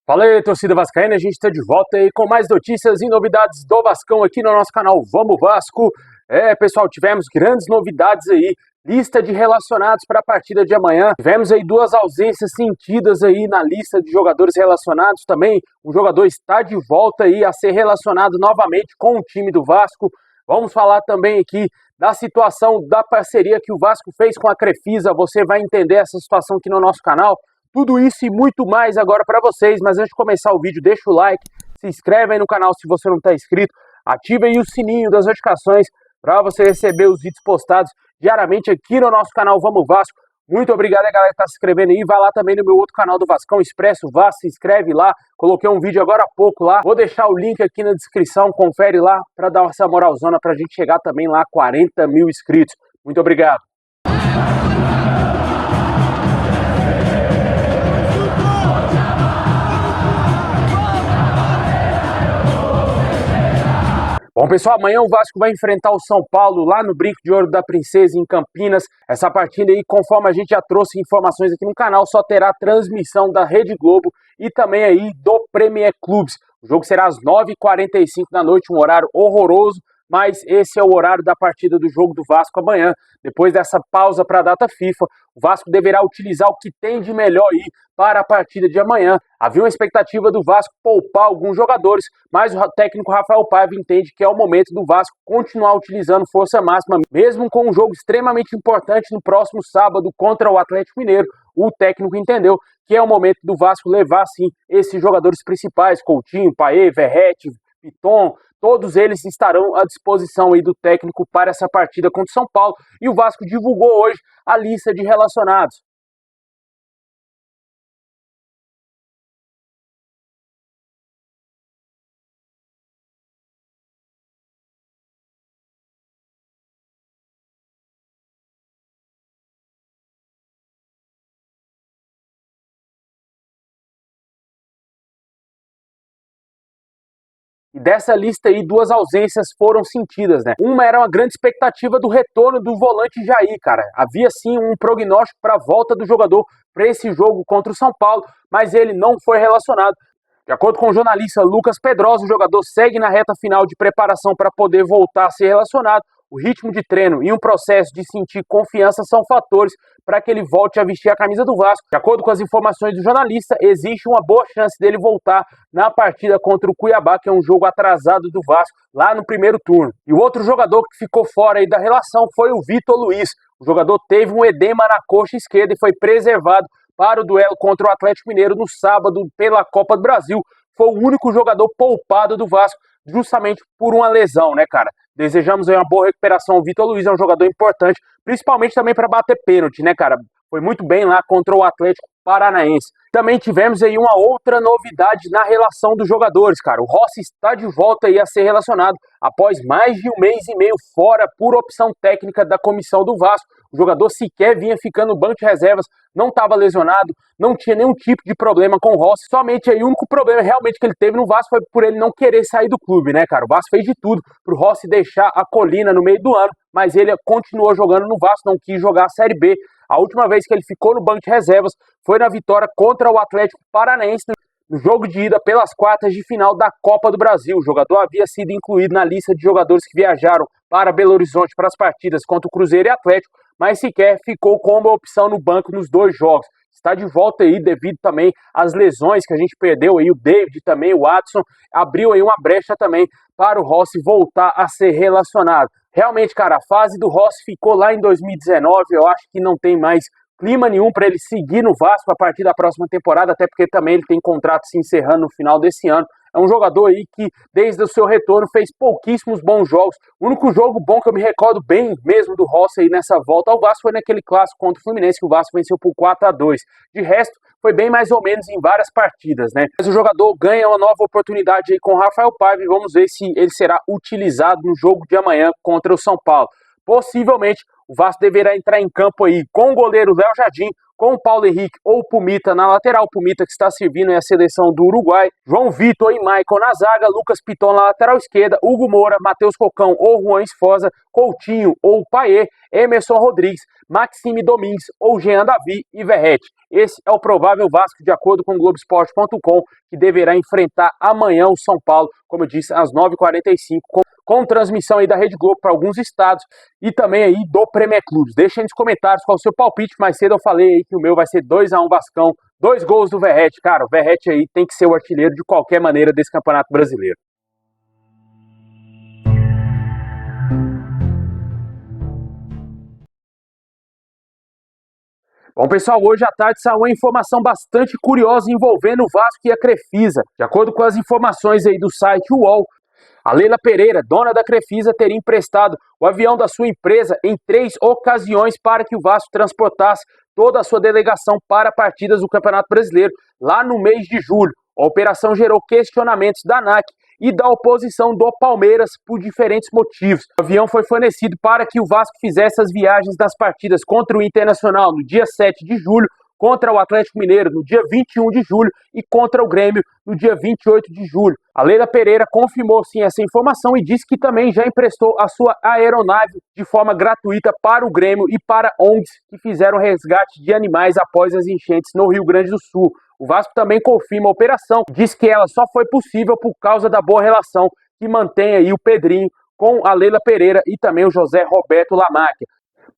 Fala aí, torcida vascaína, a gente está de volta aí com mais notícias e novidades do Vascão aqui no nosso canal Vamos Vasco. Pessoal, tivemos grandes novidades aí, lista de relacionados para a partida de amanhã. Tivemos aí duas ausências sentidas aí na lista de jogadores relacionados também. O jogador está de volta aí a ser relacionado novamente com o time do Vasco. Vamos falar também aqui da situação da parceria que o Vasco fez com a Crefisa. Você vai entender essa situação aqui no nosso canal. Tudo isso e muito mais agora para vocês, mas antes de começar o vídeo, deixa o like, se inscreve aí no canal se você não está inscrito, ativa aí o sininho das notificações para você receber os vídeos postados diariamente aqui no nosso canal Vamos Vasco. Muito obrigado a galera que está se inscrevendo aí, vai lá também no meu outro canal do Vascão, Expresso Vasco, se inscreve lá, coloquei um vídeo agora há pouco lá, vou deixar o link aqui na descrição, confere lá para dar essa moralzona para a gente chegar também lá a 40 mil inscritos. Muito obrigado. Bom, pessoal, amanhã o Vasco vai enfrentar o São Paulo lá no Brinco de Ouro da Princesa, em Campinas. Essa partida aí, conforme a gente já trouxe informações aqui no canal, só terá transmissão da Rede Globo e também aí do Premier Clubes. O jogo será às 9h45 da noite, um horário horroroso, mas esse é o horário da partida do jogo do Vasco amanhã. Depois dessa pausa para a data FIFA, o Vasco deverá utilizar o que tem de melhor aí para a partida de amanhã. Havia uma expectativa do Vasco poupar alguns jogadores, mas o técnico Rafael Paiva entende que é o momento do Vasco continuar utilizando força máxima, mesmo com um jogo extremamente importante no próximo sábado contra o Atlético Mineiro. O técnico entendeu que é o momento do Vasco levar, sim, esses jogadores principais, Coutinho, Paê, Verratti, Piton, todos eles estarão à disposição aí do técnico para essa partida contra o São Paulo. E o Vasco divulgou hoje a lista de relacionados. E dessa lista aí, duas ausências foram sentidas, né? Uma era uma grande expectativa do retorno do volante Jair, cara. Havia sim um prognóstico para a volta do jogador para esse jogo contra o São Paulo, mas ele não foi relacionado. De acordo com o jornalista Lucas Pedrosa, o jogador segue na reta final de preparação para poder voltar a ser relacionado. O ritmo de treino e um processo de sentir confiança são fatores para que ele volte a vestir a camisa do Vasco. De acordo com as informações do jornalista, existe uma boa chance dele voltar na partida contra o Cuiabá, que é um jogo atrasado do Vasco, lá no primeiro turno. E o outro jogador que ficou fora aí da relação foi o Vitor Luiz. O jogador teve um edema na coxa esquerda e foi preservado para o duelo contra o Atlético Mineiro no sábado pela Copa do Brasil. Foi o único jogador poupado do Vasco, justamente por uma lesão, né, cara? Desejamos aí uma boa recuperação ao Vitor Luiz, é um jogador importante, principalmente também para bater pênalti, né, cara? Foi muito bem lá contra o Atlético Paranaense. Também tivemos aí uma outra novidade na relação dos jogadores, cara. O Rossi está de volta aí a ser relacionado após mais de um mês e meio fora por opção técnica da comissão do Vasco. O jogador sequer vinha ficando no banco de reservas, não estava lesionado, não tinha nenhum tipo de problema com o Rossi. Somente aí o único problema realmente que ele teve no Vasco foi por ele não querer sair do clube, né, cara? O Vasco fez de tudo pro Rossi deixar a Colina no meio do ano, mas ele continuou jogando no Vasco, não quis jogar a Série B. A última vez que ele ficou no banco de reservas foi na vitória contra o Atlético Paranaense no jogo de ida pelas quartas de final da Copa do Brasil. O jogador havia sido incluído na lista de jogadores que viajaram para Belo Horizonte para as partidas contra o Cruzeiro e Atlético, mas sequer ficou como opção no banco nos dois jogos. Está de volta aí devido também às lesões que a gente perdeu aí, o David também, o Watson, abriu aí uma brecha também para o Rossi voltar a ser relacionado. Realmente, cara, a fase do Rossi ficou lá em 2019, eu acho que não tem mais clima nenhum para ele seguir no Vasco a partir da próxima temporada, até porque também ele tem contrato se encerrando no final desse ano. É um jogador aí que, desde o seu retorno, fez pouquíssimos bons jogos. O único jogo bom que eu me recordo bem mesmo do Rossi aí nessa volta ao Vasco foi naquele clássico contra o Fluminense, que o Vasco venceu por 4-2. De resto, foi bem mais ou menos em várias partidas, né? Mas o jogador ganha uma nova oportunidade aí com o Rafael Paiva e vamos ver se ele será utilizado no jogo de amanhã contra o São Paulo. Possivelmente, o Vasco deverá entrar em campo aí com o goleiro Léo Jardim, com o Paulo Henrique ou o Pumita na lateral, o Pumita que está servindo a seleção do Uruguai, João Vitor e Maicon na zaga, Lucas Piton na lateral esquerda, Hugo Moura, Matheus Cocão ou Juan Esforza, Coutinho ou Payet, Emerson Rodrigues, Maxime Domingues ou Jean Davi e Verratti. Esse é o provável Vasco de acordo com o Globoesporte.com, que deverá enfrentar amanhã o São Paulo, como eu disse, às 9h45, com transmissão aí da Rede Globo para alguns estados e também aí do Premier Clubes. Deixem nos comentários qual é o seu palpite. Mais cedo eu falei aí que o meu vai ser 2-1 Vascão, 2 gols do Verratti. Cara, o Verratti aí tem que ser o artilheiro de qualquer maneira desse Campeonato Brasileiro. Bom, pessoal, hoje à tarde saiu uma informação bastante curiosa envolvendo o Vasco e a Crefisa. De acordo com as informações aí do site UOL, a Leila Pereira, dona da Crefisa, teria emprestado o avião da sua empresa em 3 ocasiões para que o Vasco transportasse toda a sua delegação para partidas do Campeonato Brasileiro, lá no mês de julho. A operação gerou questionamentos da ANAC e da oposição do Palmeiras por diferentes motivos. O avião foi fornecido para que o Vasco fizesse as viagens das partidas contra o Internacional no dia 7 de julho, contra o Atlético Mineiro no dia 21 de julho e contra o Grêmio no dia 28 de julho. A Leila Pereira confirmou sim essa informação e disse que também já emprestou a sua aeronave de forma gratuita para o Grêmio e para ONGs que fizeram resgate de animais após as enchentes no Rio Grande do Sul. O Vasco também confirma a operação, diz que ela só foi possível por causa da boa relação que mantém aí o Pedrinho com a Leila Pereira e também o José Roberto Lamáquia.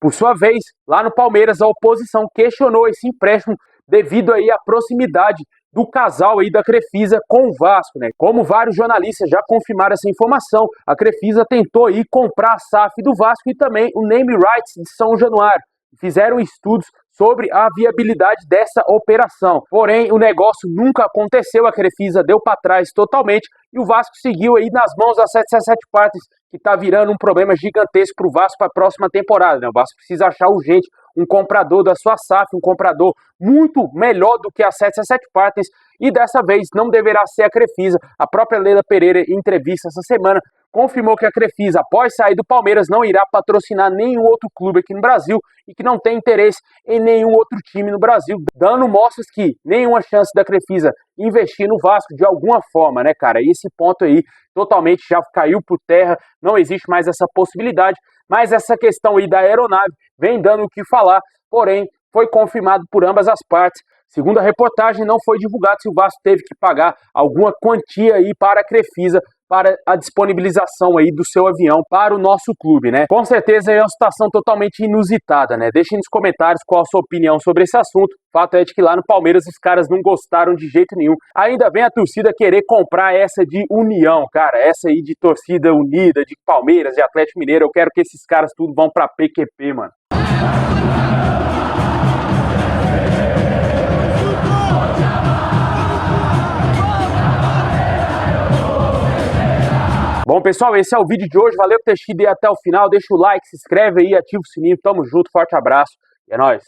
Por sua vez, lá no Palmeiras, a oposição questionou esse empréstimo devido aí à proximidade do casal aí da Crefisa com o Vasco, né? Como vários jornalistas já confirmaram essa informação, a Crefisa tentou aí comprar a SAF do Vasco e também o name rights de São Januário. Fizeram estudos sobre a viabilidade dessa operação. Porém, o negócio nunca aconteceu, a Crefisa deu para trás totalmente e o Vasco seguiu aí nas mãos das 777 Partners, que está virando um problema gigantesco para o Vasco para a próxima temporada, né? O Vasco precisa achar urgente um comprador da sua SAF, um comprador muito melhor do que a 777 Partners, e dessa vez não deverá ser a Crefisa. A própria Leila Pereira, em entrevista essa semana, confirmou que a Crefisa, após sair do Palmeiras, não irá patrocinar nenhum outro clube aqui no Brasil e que não tem interesse em nenhum outro time no Brasil, dando mostras que nenhuma chance da Crefisa investir no Vasco de alguma forma, né, cara? E esse ponto aí totalmente já caiu por terra, não existe mais essa possibilidade, mas essa questão aí da aeronave vem dando o que falar, porém foi confirmado por ambas as partes. Segundo a reportagem, não foi divulgado se o Vasco teve que pagar alguma quantia aí para a Crefisa para a disponibilização aí do seu avião para o nosso clube, né? Com certeza é uma situação totalmente inusitada, né? Deixem nos comentários qual a sua opinião sobre esse assunto. O fato é de que lá no Palmeiras os caras não gostaram de jeito nenhum. Ainda vem a torcida querer comprar essa de união, cara. Essa aí de torcida unida, de Palmeiras, de Atlético Mineiro. Eu quero que esses caras tudo vão pra PQP, mano. Bom, pessoal, esse é o vídeo de hoje. Valeu por ter assistido até o final. Deixa o like, se inscreve aí, ativa o sininho. Tamo junto, forte abraço e é nóis.